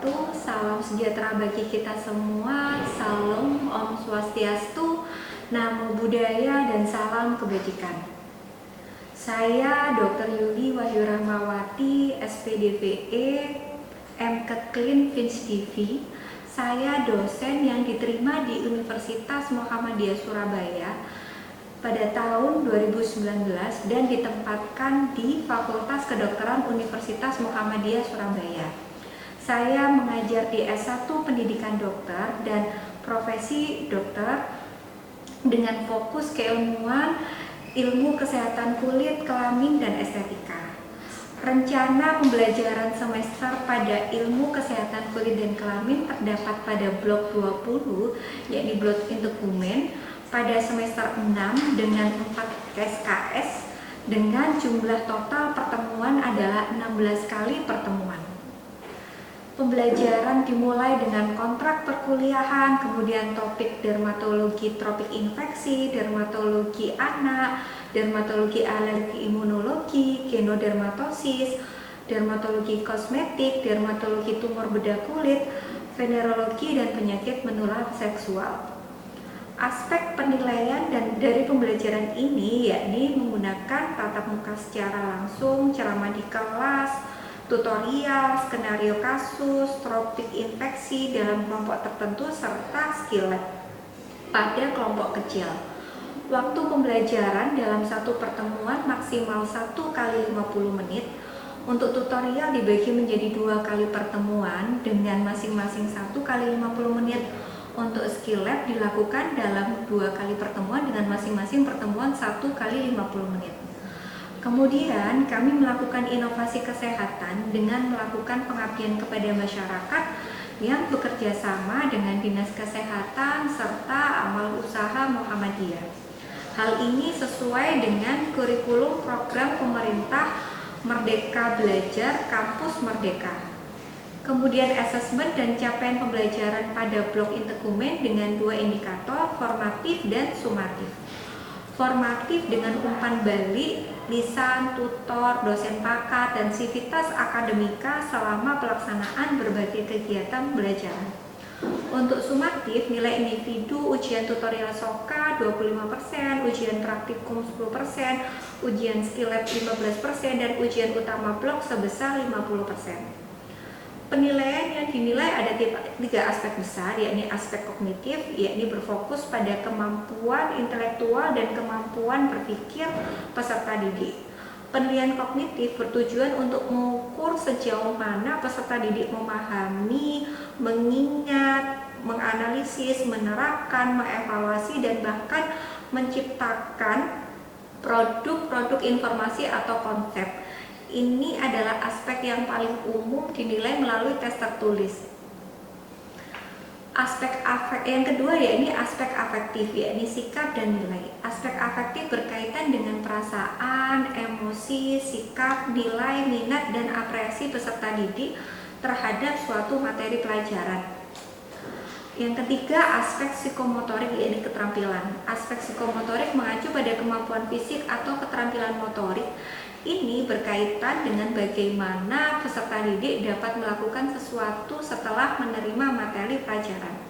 wabarakatuh. Salam sejahtera bagi kita semua. Salam Om Swastiastu, Namo Buddhaya, dan salam kebajikan. Saya Dr. Yuli Wahyu Rahmawati, SPDVE, MKet Clean Fins DV. Saya dosen yang diterima di Universitas Muhammadiyah Surabaya pada tahun 2019 dan ditempatkan di Fakultas Kedokteran Universitas Muhammadiyah Surabaya. Saya mengajar di S1 Pendidikan Dokter dan Profesi Dokter dengan fokus keilmuan ilmu kesehatan kulit, kelamin, dan estetika. Rencana pembelajaran semester pada ilmu kesehatan kulit dan kelamin terdapat pada blok 20, yakni blok integumen, pada semester 6 dengan 4 SKS dengan jumlah total pertemuan adalah 16 kali pertemuan. Pembelajaran dimulai dengan kontrak perkuliahan, kemudian topik dermatologi tropik infeksi, dermatologi anak, dermatologi alergi imunologi, genodermatosis, dermatologi kosmetik, dermatologi tumor bedah kulit, venerologi, dan penyakit menular seksual. Aspek penilaian dan dari pembelajaran ini yakni menggunakan tatap muka secara langsung, ceramah di kelas, tutorial, skenario kasus, tropik infeksi dalam kelompok tertentu, serta skill lab pada kelompok kecil. Waktu pembelajaran dalam satu pertemuan maksimal 1 kali 50 menit. Untuk tutorial dibagi menjadi 2 kali pertemuan dengan masing-masing 1 kali 50 menit. Untuk skill lab dilakukan dalam 2 kali pertemuan dengan masing-masing pertemuan 1 kali 50 menit. Kemudian kami melakukan inovasi kesehatan dengan melakukan pengabdian kepada masyarakat yang bekerja sama dengan Dinas Kesehatan serta Amal Usaha Muhammadiyah. Hal ini sesuai dengan kurikulum program pemerintah Merdeka Belajar Kampus Merdeka. Kemudian asesmen dan capaian pembelajaran pada blok integumen dengan 2 indikator, formatif dan sumatif. Formatif dengan umpan balik, lisan, tutor, dosen pakar, dan sivitas akademika selama pelaksanaan berbagai kegiatan pembelajaran. Untuk sumatif, nilai individu, ujian tutorial SOKA 25%, ujian praktikum 10%, ujian skill lab 15%, dan ujian utama blok sebesar 50%. Penilaian yang dinilai ada 3 aspek besar, yakni aspek kognitif, yakni berfokus pada kemampuan intelektual dan kemampuan berpikir peserta didik. Penilaian kognitif bertujuan untuk mengukur sejauh mana peserta didik memahami, mengingat, menganalisis, menerapkan, mengevaluasi, dan bahkan menciptakan produk-produk informasi atau konsep. Ini adalah aspek yang paling umum dinilai melalui tes tertulis. Aspek yang kedua yakni aspek afektif, yakni sikap dan nilai. Aspek afektif berkaitan dengan perasaan, emosi, sikap, nilai, minat, dan apresiasi peserta didik terhadap suatu materi pelajaran. Yang ketiga, aspek psikomotorik, yakni keterampilan. Aspek psikomotorik mengacu pada kemampuan fisik atau keterampilan motorik. Ini berkaitan dengan bagaimana peserta didik dapat melakukan sesuatu setelah menerima materi pelajaran.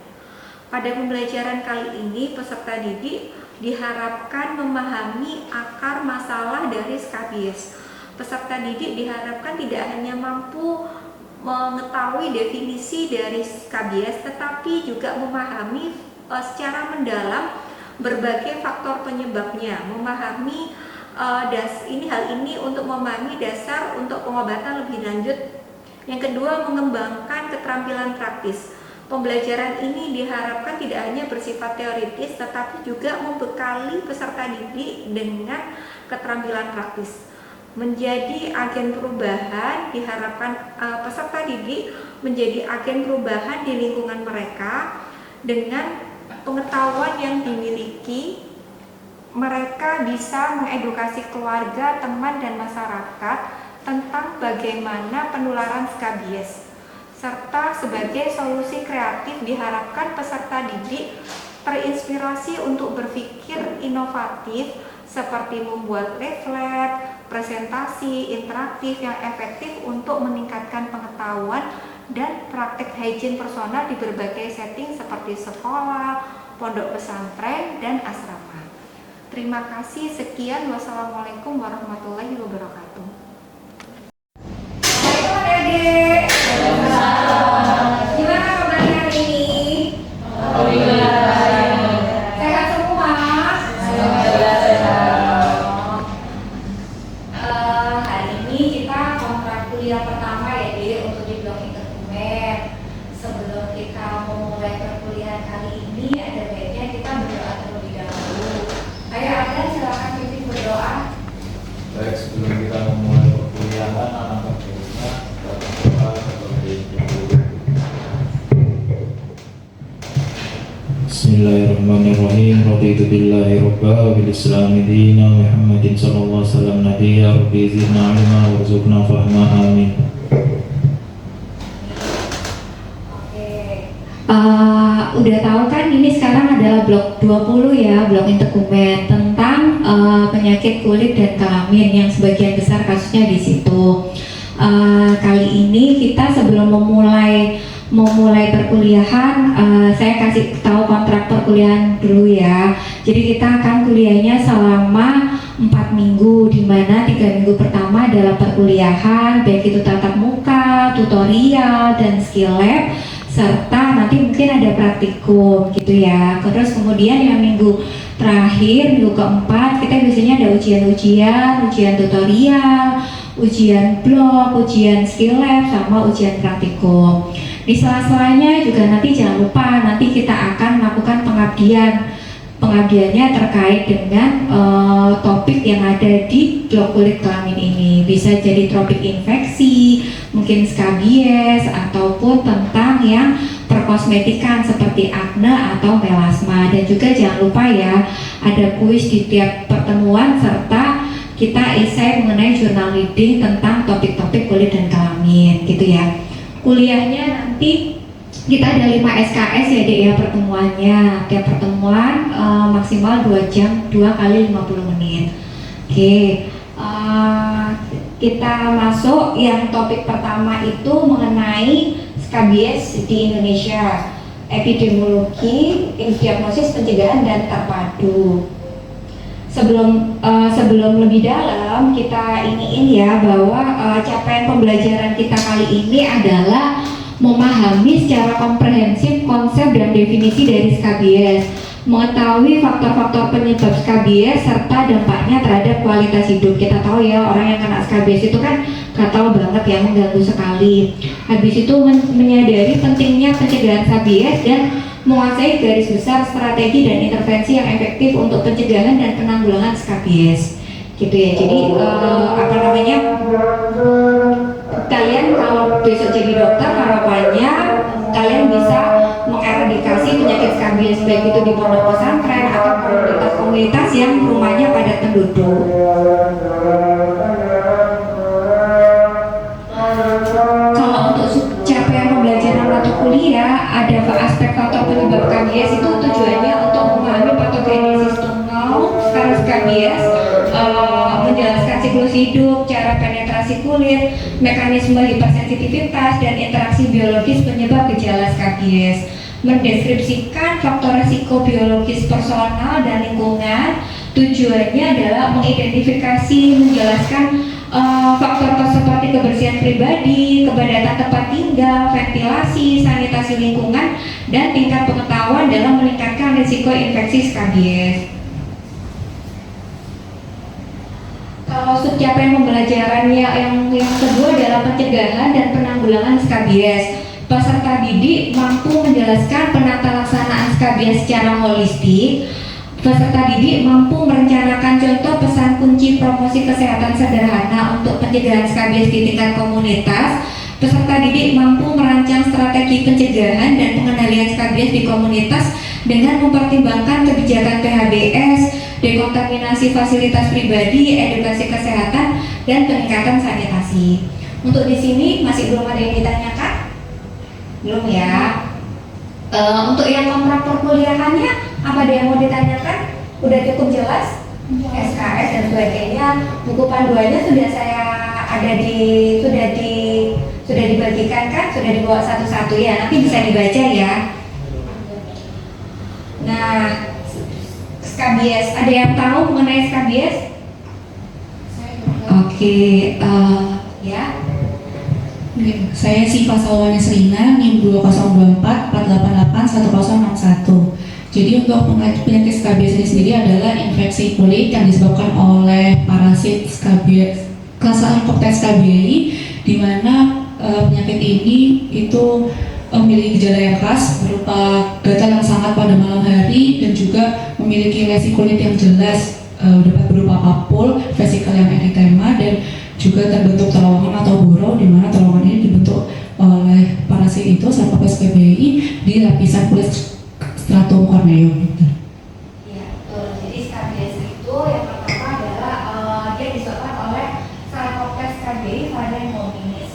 Pada pembelajaran kali ini, peserta didik diharapkan memahami akar masalah dari skabies. Peserta didik diharapkan tidak hanya mampu mengetahui definisi dari skabies, tetapi juga memahami secara mendalam berbagai faktor penyebabnya, memahami hal ini untuk memahami dasar untuk pengobatan lebih lanjut. Yang kedua, mengembangkan keterampilan praktis. Pembelajaran ini diharapkan tidak hanya bersifat teoritis, tetapi juga membekali peserta didik dengan keterampilan praktis. Menjadi agen perubahan, diharapkan peserta didik menjadi agen perubahan di lingkungan mereka dengan pengetahuan yang dimiliki. Mereka bisa mengedukasi keluarga, teman, dan masyarakat tentang bagaimana penularan skabies. Serta sebagai solusi kreatif diharapkan peserta didik terinspirasi untuk berpikir inovatif seperti membuat leaflet, presentasi interaktif yang efektif untuk meningkatkan pengetahuan dan praktik hygiene personal di berbagai setting seperti sekolah, pondok pesantren, dan asrama. Terima kasih, sekian. Wassalamualaikum warahmatullahi wabarakatuh. Assalamualaikum adik-adik. Gimana kabarnya hari ini? Sehat semua? Hari ini kita kontrak kuliah pertama ya Dek, untuk di blok interkumen. Sebelum kita memulai perkuliahan kali ini, ada baiknya kita berdoa terlebih dahulu. Ayo ada, silakan pimpin berdoa. Baik, sebelum kita memulai perkuliahan, anak berdoa seperti berikut. Bismillahirrahmanirrahim. Raditu billahi rabba wa bil islami dina Muhammadin sallallahu alaihi wasallam nabiyya rabbi zidna ilma warzuqna fahma amin. Udah tahu kan ini sekarang adalah blok 20 ya, blok interkumen tentang penyakit kulit dan kelamin yang sebagian besar kasusnya di situ. Kali ini kita sebelum memulai perkuliahan, saya kasih tahu kontrak perkuliahan dulu ya. Jadi kita akan kuliahnya selama 4 minggu, di mana 3 minggu pertama adalah perkuliahan, baik itu tatap muka, tutorial, dan skill lab, serta nanti mungkin ada praktikum gitu ya. Terus kemudian yang minggu terakhir, minggu keempat, kita biasanya ada ujian tutorial, ujian blog, ujian skill lab, sama ujian praktikum. Di sela-selanya juga nanti jangan lupa, nanti kita akan melakukan pengabdiannya terkait dengan topik yang ada di blok kulit kelamin ini. Bisa jadi tropik infeksi, mungkin skabies, ataupun tentang yang perkosmetikan seperti akne atau melasma. Dan juga jangan lupa ya, ada kuis di tiap pertemuan, serta kita esai mengenai jurnal reading tentang topik-topik kulit dan kelamin gitu ya. Kuliahnya nanti kita ada 5 SKS ya Dek ya pertemuannya. Tiap pertemuan maksimal 2 jam, 2 kali 50 menit. Oke, kita masuk yang topik pertama itu mengenai skabies di Indonesia, epidemiologi, diagnosis, pencegahan, dan terpadu. Sebelum lebih dalam, kita iniin ya bahwa capaian pembelajaran kita kali ini adalah memahami secara komprehensif konsep dan definisi dari skabies, mengetahui faktor-faktor penyebab skabies serta dampaknya terhadap kualitas hidup. Kita tahu ya, orang yang kena skabies itu kan gatal banget ya, mengganggu sekali. Habis itu menyadari pentingnya pencegahan skabies dan menguasai garis besar strategi dan intervensi yang efektif untuk pencegahan dan penanggulangan skabies gitu ya. Jadi kalian kalau besok jadi dokter, harapannya kalian bisa mengeradikasi penyakit skabies, baik itu di pondok pesantren atau komunitas-komunitas yang rumahnya padat penduduk. Kalau untuk capaian pembelajaran atau kuliah, ada aspek faktor penyebab skabies itu tujuannya untuk memahami patogenesis tungau skabies, menjelaskan siklus hidup, cara penetrasi kulit, mekanisme hipersensitivitas, dan interaksi biologis penyebab gejala skabies, mendeskripsikan faktor risiko biologis personal dan lingkungan. Tujuannya adalah mengidentifikasi, menjelaskan faktor seperti kebersihan pribadi, kepadatan tempat tinggal, ventilasi, sanitasi lingkungan, dan tingkat pengetahuan dalam meningkatkan risiko infeksi skabies. Kalau capaian pembelajarannya yang kedua adalah pencegahan dan penanggulangan skabies. Peserta didik mampu menjelaskan penata laksanaan skabies secara holistik. Peserta didik mampu merencanakan contoh pesan kunci promosi kesehatan sederhana untuk pencegahan skabies di tingkat komunitas. Peserta didik mampu merancang strategi pencegahan dan pengendalian skabies di komunitas dengan mempertimbangkan kebijakan PHBS, dekontaminasi fasilitas pribadi, edukasi kesehatan, dan peningkatan sanitasi. Untuk di sini masih belum ada yang ditanyakan? Belum ya? Untuk yang kontrak perkuliahannya, apa ada yang mau ditanyakan? Udah cukup jelas? SKS dan sebagainya. Buku panduannya sudah Sudah dibagikan kan? Sudah dibawa satu-satu ya, nanti bisa dibaca ya. Nah, SKBS, ada yang tahu mengenai SKBS? Oke, ya. Saya Siva Salwana Serina, NIM 2024 488 1061. Jadi untuk penyakit SKBS ini sendiri adalah infeksi kulit yang disebabkan oleh parasit SKBS, kelas Helicobacter scabiei, di mana penyakit ini itu memiliki gejala yang khas berupa gatal yang sangat pada malam hari dan juga memiliki lesi kulit yang jelas, dapat berupa papul, vesikel yang eritema, dan juga terbentuk terowongan atau boro, di mana terowongan ini dibentuk oleh parasit itu Helicobacter scabiei di lapisan kulit stratum corneum. Iya, betul. Jadi SKBS itu yang pertama adalah dia disebabkan oleh Helicobacter scabiei varian hominis.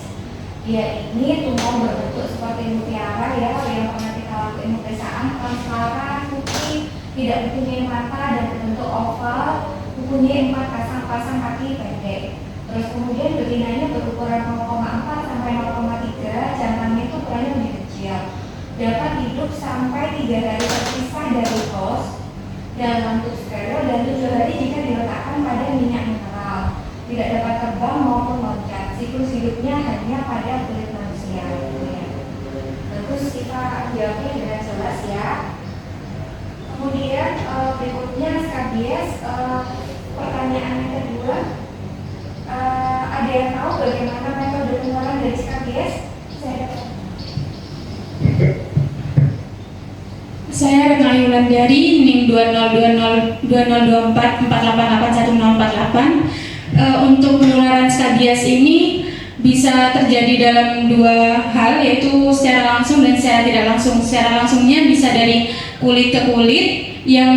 Dia ini tumor berbentuk seperti mutiara ya, yang pernah kita lakukan pemeriksaan, transparan, putih, tidak mempunyai mata dan berbentuk oval, mempunyai 4 pasang kaki pendek. Terus kemudian betinanya berukuran 0,4 sampai 0,3, jantannya itu ukurannya lebih kecil. Dapat hidup sampai 3 hari terpisah dari host dalam bentuk steril dan 7 hari jika diletakkan pada minyak mineral. Tidak dapat terbang maupun loncat. Siklus hidupnya hanya pada kulit manusia. Ya. Terus kita jawabnya dengan jelas ya. Kemudian berikutnya SKBS, pertanyaan yang kedua, ada yang tahu bagaimana metode penularan dari SKBS? Saya Retno Ayu Wulandari, NIM 2024 488 1048. Untuk penularan SKBS ini bisa terjadi dalam 2 hal, yaitu secara langsung dan secara tidak langsung. Secara langsungnya bisa dari kulit ke kulit yang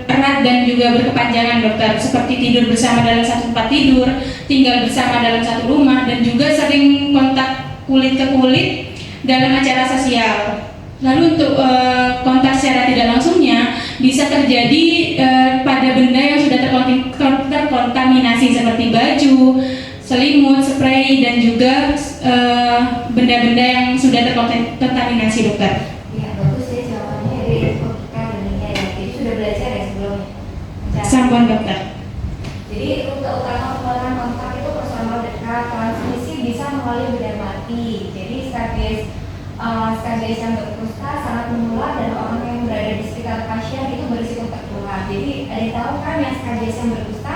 erat dan juga berkepanjangan, dokter, seperti tidur bersama dalam satu tempat tidur, tinggal bersama dalam satu rumah, dan juga sering kontak kulit ke kulit dalam acara sosial. Lalu untuk kontak secara tidak langsungnya bisa terjadi pada benda yang sudah terkontaminasi seperti baju, selimut, spray, dan juga benda-benda yang sudah terkontaminasi, dokter. Ya, bagus ya jawabannya dari kita dunia ya. Jadi sudah belajar ya sebelumnya. Sampun, dokter. Jadi rute utama penularan kontak itu personal dekat, transmisi bisa melalui benda mati. Jadi SKBS yang berkusta sangat menular dan orang yang berada di sekitar pasien itu berisiko tertular. Jadi ada yang tahu kan yang SKBS yang berkusta?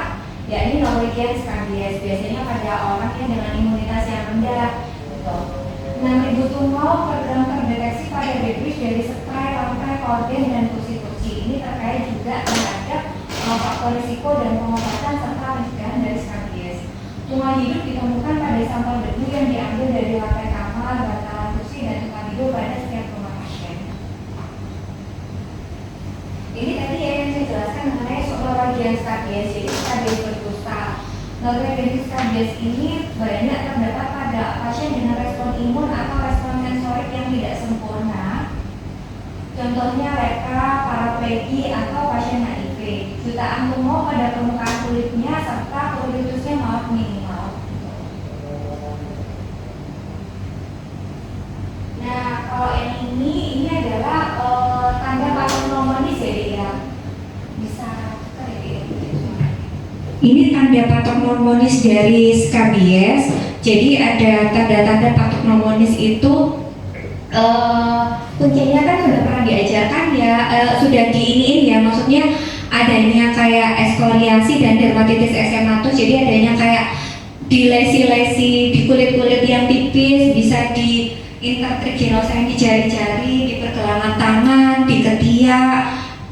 Ya ini Norwegian SKBS, biasanya pada orang yang dengan imunitas yang rendah. 6.000 tumor per gram terdeteksi pada debris dari spray, lantai, korden, dan kursi-kursi. Ini terkait juga terhadap faktor risiko dan pengobatan serta pencegahan dari SKBS. Tumor hidup ditemukan pada sampel debu yang diambil dari lantai kamar, bantalan kursi, dan tempat tidur pada setiap rumah pasien. Ini tadi ya yang saya jelaskan mengenai Norwegian SKBS, jadi SKBS berkusta. Norwegian SKBS ini banyak terdapat pada pasien dengan respon imun atau respon sensorik yang tidak sempurna. Contohnya lepra, paraplegi, atau pasien HIV. Jutaan tumor pada permukaan kulitnya serta pruritusnya malah minimal. Nah, kalau yang ini adalah tanda patognomonis ya, Dek ya. Bisa ini tanda patognomonis dari SKBS. Jadi ada tanda-tanda patognomonis itu kuncinya kan sudah pernah diajarkan ya, sudah diiniin ya, maksudnya adanya kayak ekskoriasi dan dermatitis eksematus. Jadi adanya kayak di lesi-lesi di kulit-kulit yang tipis, bisa di intertriginose di jari-jari, di pergelangan tangan, di ketiak,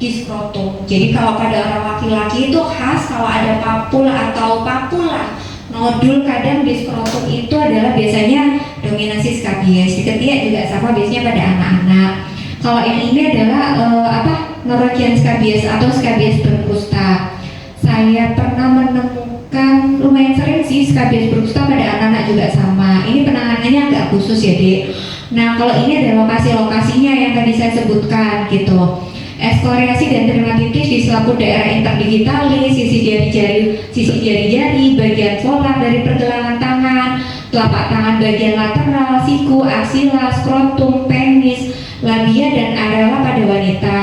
di skrotum. Jadi kalau pada orang laki-laki itu khas kalau ada papul atau papula, nodul kadang di skrotum itu adalah biasanya dominasi SKBS. Di ketiak juga sama biasanya pada anak-anak. Kalau yang ini adalah Norwegian SKBS atau SKBS berkusta. Saya pernah menemukan lumayan sering sih SKBS berkusta pada anak-anak juga sama. Ini penanganannya agak khusus ya, Dek. Nah, kalau ini ada lokasi-lokasinya yang tadi saya sebutkan gitu. Ekskoriasi dan dermatitis di selaput daerah interdigitalis, sisi jari-jari, bagian volar dari pergelangan tangan, telapak tangan bagian lateral, siku, aksila, skrotum, penis, labia, dan areola pada wanita.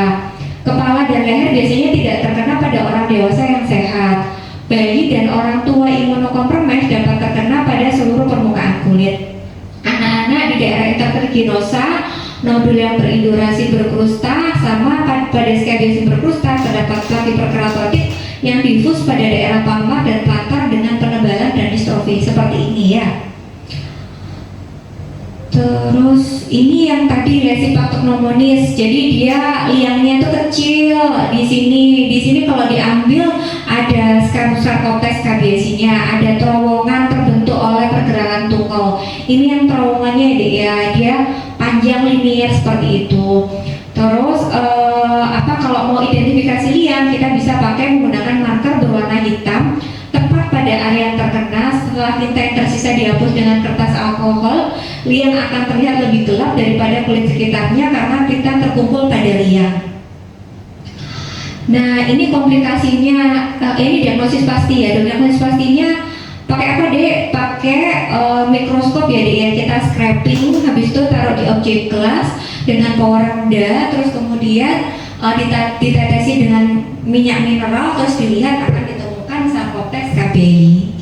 Kepala dan leher biasanya tidak terkena pada orang dewasa yang sehat. Bayi dan orang tua imunokompromis dapat terkena pada seluruh permukaan kulit. Anak-anak di daerah intertrichinosa, nodul yang berindurasi berkrusta, sama pada skabies berkrusta terdapat plakiperkeratotik yang difus pada daerah palmar dan plantar dengan penebalan dan distrofi seperti ini ya. Terus ini yang tadi lesi patognomonis, jadi dia liangnya itu kecil di sini kalau diambil ada Sarcoptes scabiesinya, ada terowongan terbentuk oleh pergerakan tungau. Ini yang terowongannya dia panjang linier seperti itu. Terus kalau mau identifikasi liang kita bisa pakai menggunakan marker berwarna hitam tepat pada area yang terkena. Setelah tinta yang tersisa dihapus dengan kertas alkohol, liang akan terlihat lebih gelap daripada kulit sekitarnya karena tinta terkumpul pada liang. Nah, ini komplikasinya, ini diagnosis pasti ya. Diagnosis pastinya pakai apa deh? Pakai mikroskop ya deh ya. Kita scraping, habis itu taruh di objek gelas dengan power rendah, terus kemudian ditetesi dengan minyak mineral, terus dilihat akan ditemukan Sarcoptes scabiei.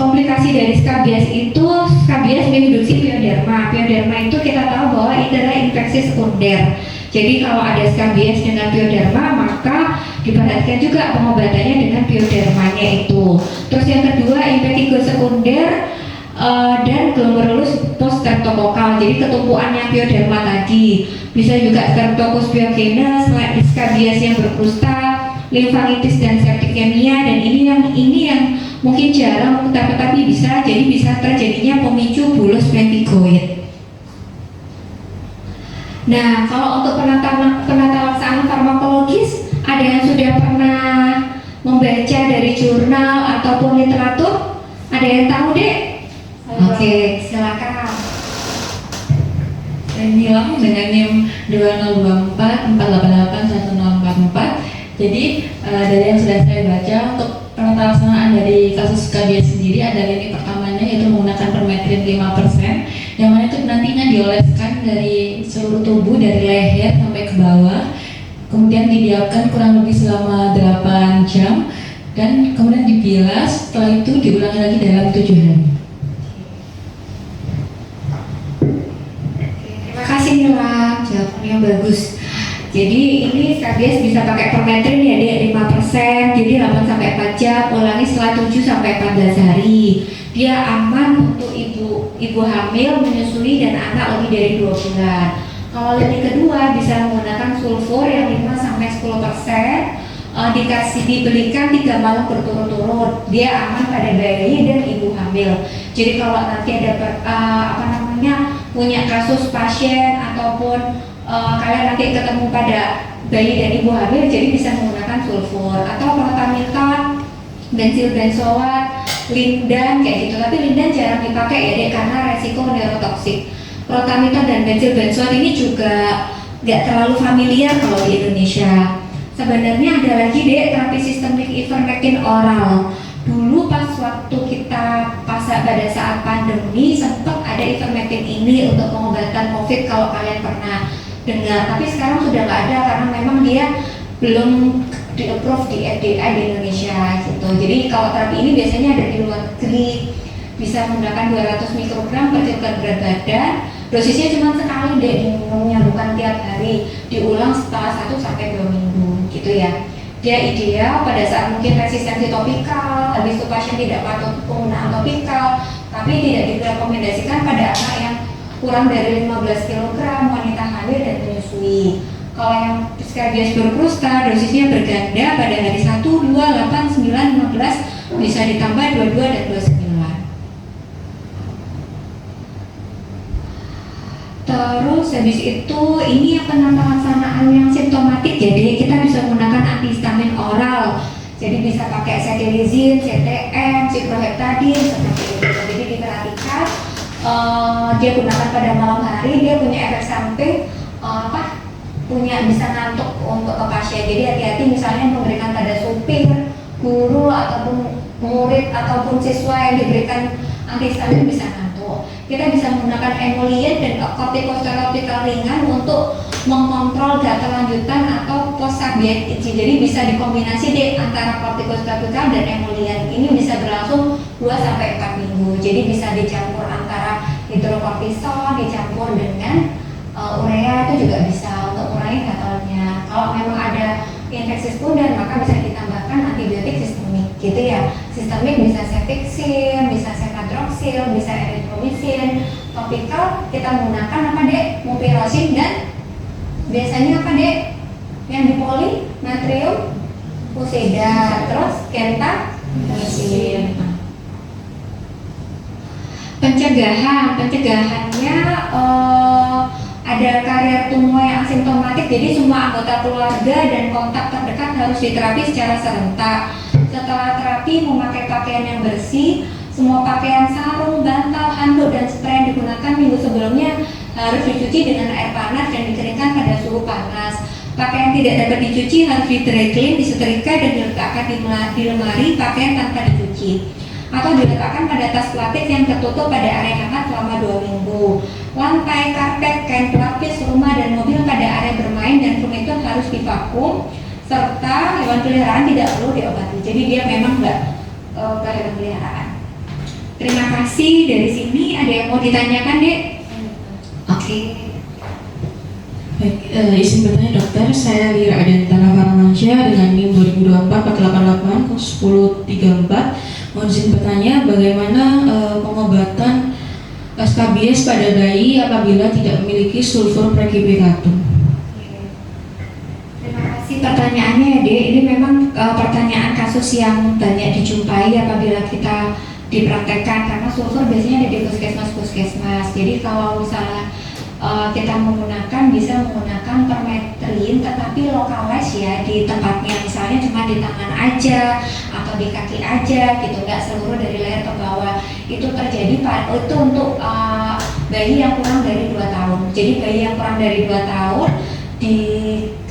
Komplikasi dari skabies itu, skabies menginduksi pioderma. Pioderma itu kita tahu bahwa itu adalah infeksi sekunder. Jadi kalau ada skabies dengan pioderma, maka diperhatikan juga pengobatannya dengan piodermanya itu. Terus yang kedua, impetigo sekunder dan glomerulus post streptokokal. Jadi ketumpuannya pioderma tadi. Bisa juga Streptococcus pyogenes, skabies yang berkrusta, limfangitis dan septikemia, dan ini yang mungkin jarang tapi bisa terjadinya pemicu bullous pemphigoid. Nah, kalau untuk penata laksanaan farmakologis, ada yang sudah pernah membaca dari jurnal ataupun literatur? Ada yang tahu dek? Oke, silakan. Saya Nilam dengan NIM 2024488144. Jadi dari yang sudah saya baca, untuk penata laksanaan dari kasus skabies sendiri ada lini pertamanya yaitu menggunakan permetrin 5%, yang mana itu nantinya dioleskan dari seluruh tubuh dari leher sampai ke bawah, kemudian didiamkan kurang lebih selama 8 jam dan kemudian dibilas. Setelah itu diulangi lagi dalam 7 hari. Terima kasih Nilam, jawabannya bagus. Jadi ini skabies bisa pakai permetrin ya dek, 5%, jadi 8-4 jam, ulangi setelah 7-14 hari. Dia aman untuk ibu hamil, menyusui, dan anak lebih dari 2 bulan. Kalau lini kedua bisa menggunakan sulfur yang 5-10%, dibelikan 3 malam berturut-turut. Dia aman pada bayi dan ibu hamil. Jadi kalau nanti ada punya kasus pasien ataupun kalian nanti ketemu pada bayi dan ibu hamil, jadi bisa menggunakan sulfur atau protamidon, bensil benzoat, lindan kayak gitu. Tapi lindan jarang dipakai ya dek karena resiko neurotoksik. Protamidon dan bensil benzoat ini juga nggak terlalu familiar kalau di Indonesia. Sebenarnya ada lagi dek terapi sistemik ivermectin oral. Dulu pas waktu kita pada saat pandemi sempat ada ivermectin ini untuk pengobatan COVID kalau kalian pernah dengar, tapi sekarang sudah nggak ada karena memang dia belum di-approve di FDA di Indonesia gitu. Jadi kalau terapi ini biasanya ada di luar negeri, bisa menggunakan 200 mikrogram per kilogram berat badan. Dosisnya cuma sekali deh diminumnya, bukan tiap hari, diulang setelah 1-2 minggu gitu ya. Dia ideal pada saat mungkin resistensi topikal, habis itu pasien tidak patuh penggunaan topikal, tapi tidak direkomendasikan pada anak yang kurang dari 15 kg, wanita hamil dan menyusui. Kalau yang skabies berkrusta, dosisnya berganda pada hari 1, 2, 8, 9, 15, bisa ditambah 22 dan 29. Terus habis itu ini yang penata laksanaan yang simptomatik, jadi kita bisa menggunakan antihistamin oral. Jadi bisa pakai cetirizine, CTM, ciproheptadin seperti itu. Jadi diperhatikan dia gunakan pada malam hari, dia punya efek samping bisa ngantuk untuk ke pasien. Jadi hati-hati misalnya memberikan pada supir, guru ataupun murid ataupun siswa yang diberikan antihistamin bisa ngantuk. Kita bisa menggunakan emollient dan kortikosteroidal ringan untuk mengontrol gatal lanjutan atau post-cardiac itching. Jadi bisa dikombinasi deh antara kortikosteroidal dan emollient. Ini bisa berlangsung 2-4 minggu. Jadi bisa dicampur antara hidrokortison dicampur dengan urea, itu juga bisa untuk mengurangi gatalnya. Kalau memang ada infeksi sekunder maka bisa ditambahkan antibiotik sistemik gitu ya. Sistemik bisa cefixime, bisa cefadroxil, bisa erythromycin. Topikal kita menggunakan apa dek? Mupirocin dan biasanya apa dek? Yang dipoli natrium fuseda, terus kentamin. Pencegahannya ada karier tumor yang asimptomatik, jadi semua anggota keluarga dan kontak terdekat harus diterapi secara serentak. Setelah terapi memakai pakaian yang bersih, semua pakaian sarung, bantal, handuk, dan spray yang digunakan minggu sebelumnya harus dicuci dengan air panas dan dikeringkan pada suhu panas. Pakaian tidak dapat dicuci harus di dry clean, disetrika, dan diletakkan di lemari pakaian tanpa dicuci, atau diletakkan pada tas plastik yang tertutup pada area hangat selama 2 minggu. Lantai, karpet, kain pelapis, rumah, dan mobil pada area bermain dan furnitur harus divakum, serta hewan peliharaan tidak perlu diobati. Jadi dia memang nggak ke hewan peliharaan. Terima kasih. Dari sini ada yang mau ditanyakan, Dek? Oke. Baik, izin bertanya dokter, saya Lira Adentana Farmansyah dengan NIM 2024 488 1034. Mohon izin bertanya bagaimana pengobatan skabies pada bayi apabila tidak memiliki sulfur prekipitatum. Terima kasih pertanyaannya ya Dek. Ini memang pertanyaan kasus yang banyak dijumpai apabila kita dipraktekkan, karena sulfur biasanya ada di puskesmas. Jadi kalau misalnya kita bisa menggunakan permetrin tetapi lokalize ya di tempatnya, misalnya cuma di tangan aja atau di kaki aja gitu, nggak seluruh dari leher ke bawah. Itu terjadi itu untuk bayi yang kurang dari 2 tahun. Jadi bayi yang kurang dari 2 tahun di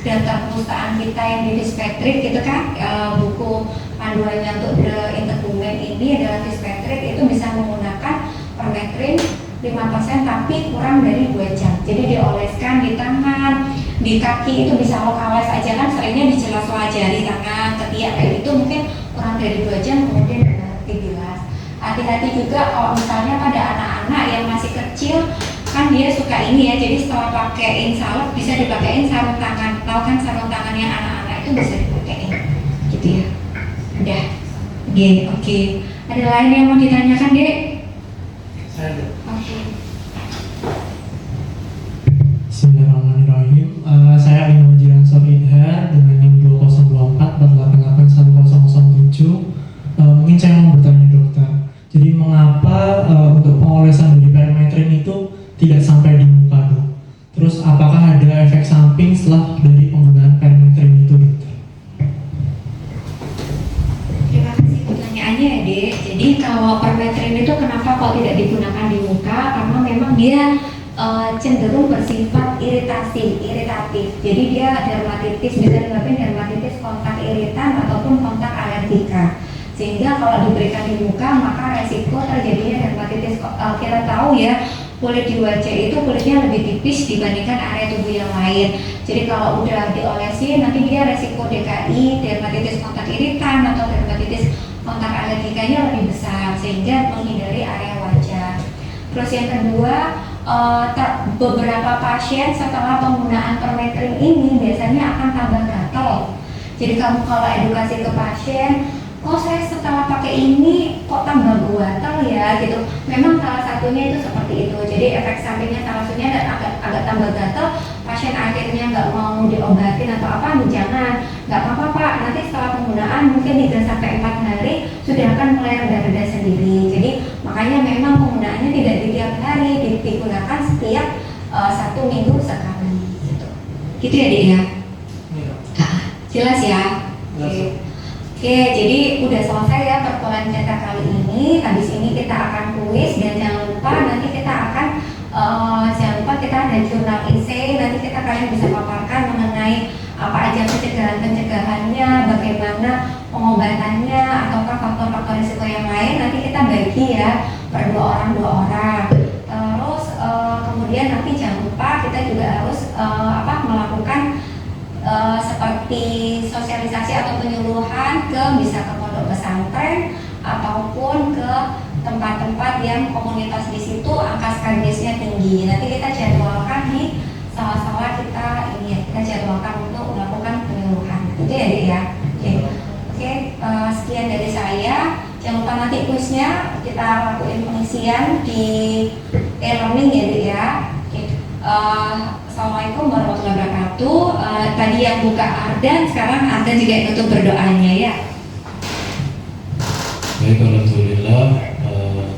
daftar perpustakaan kita yang di Dispetrik gitu kan, buku panduannya untuk the integumen ini adalah Dispetrik, itu bisa menggunakan permetrin 5% tapi kurang dari 2 jam. Jadi dioleskan di tangan, di kaki, itu bisa lokalize aja kan, seringnya di sela-sela jari tangan, ketiak kayak gitu, mungkin kurang dari 2 jam kemudian dibilas. Hati-hati juga kalau misalnya pada anak-anak yang masih kecil kan dia suka ini ya, jadi setelah pakaiin salep bisa dipakein sarung tangan. Tahu kan sarung tangan yang anak-anak itu bisa dipakein gitu ya. Udah. Oke. Ada lain yang mau ditanyakan, Dek? Bismillahirrahmanirrahim. Saya Imam Jiran Soridhar dengan NIM 2024 488 mungkin saya mau bertanya dokter. Jadi mengapa untuk pengolesan dari permetrin itu tidak sampai di muka dok? Terus apakah ada efek samping setelah dari penggunaan permetrin itu dokter? Terima kasih pertanyaannya ya Dek. Jadi kalau permetrin itu kenapa kok tidak digunakan di muka? Karena memang dia cenderung bersifat iritatif. Jadi dia dermatitis, bisa menyebabkan dermatitis kontak iritan ataupun kontak alergika. Sehingga kalau diberikan di muka maka resiko terjadinya dermatitis. Kita tahu ya, kulit di wajah itu kulitnya lebih tipis dibandingkan area tubuh yang lain. Jadi kalau udah diolesi nanti dia resiko DKI, dermatitis kontak iritan atau dermatitis kontak alergikanya lebih besar, sehingga menghindari area wajah. Terus yang kedua, beberapa pasien setelah penggunaan permetrin ini biasanya akan tambah gatal. Jadi kamu kalau edukasi ke pasien, kok saya setelah pakai ini kok tambah gatal ya gitu. Memang salah satunya itu seperti itu. Jadi efek sampingnya salah satunya agak tambah gatal. Pasien akhirnya nggak mau diobatin atau apa, jangan, nggak apa-apa Pak. Nanti setelah penggunaan mungkin 3-4 hari sudah akan mulai reda-reda sendiri. Jadi makanya memang penggunaannya tidak di tiap hari, digunakan setiap 1 minggu sekali gitu. Gitu ya Dek ya? Jelas ya? Oke, jadi udah selesai ya perkuliahan kita kali ini. Habis ini kita akan kuis dan jangan lupa nanti kita akan kita ada jurnal essay. Nanti kalian bisa paparkan mengenai apa aja pencegahannya, bagaimana pengobatannya, ataukah faktor-faktor risiko yang lain, nanti kita bagi ya per dua orang. Terus kemudian nanti jangan lupa kita juga harus melakukan seperti sosialisasi atau penyuluhan bisa ke pondok pesantren ataupun ke tempat-tempat yang komunitas di situ angka skabiesnya tinggi. Nanti kita jadwalkan nih sela-sela kita jadwalkan untuk melakukan penyuluhan. Itu ya Dek ya. Oke, sekian dari saya. Jangan lupa nanti kuisnya kita lakuin pengisian di e-learning ya Dek ya. Assalamualaikum warahmatullahi wabarakatuh. Tadi yang buka Ardan, sekarang Ardan juga ikut berdoanya ya. Baik, alhamdulillah.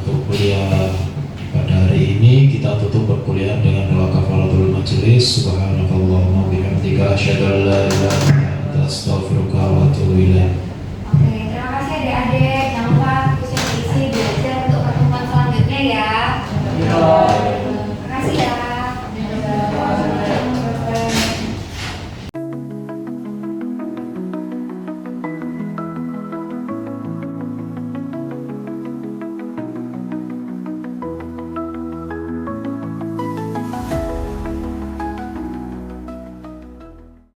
Untuk kuliah pada hari ini kita tutup perkuliahan dengan doa kafaratul majelis. Subhanakallahumma bihamdika asyhadu an la ilaha illa anta astaghfiruka wa atubu ilaik.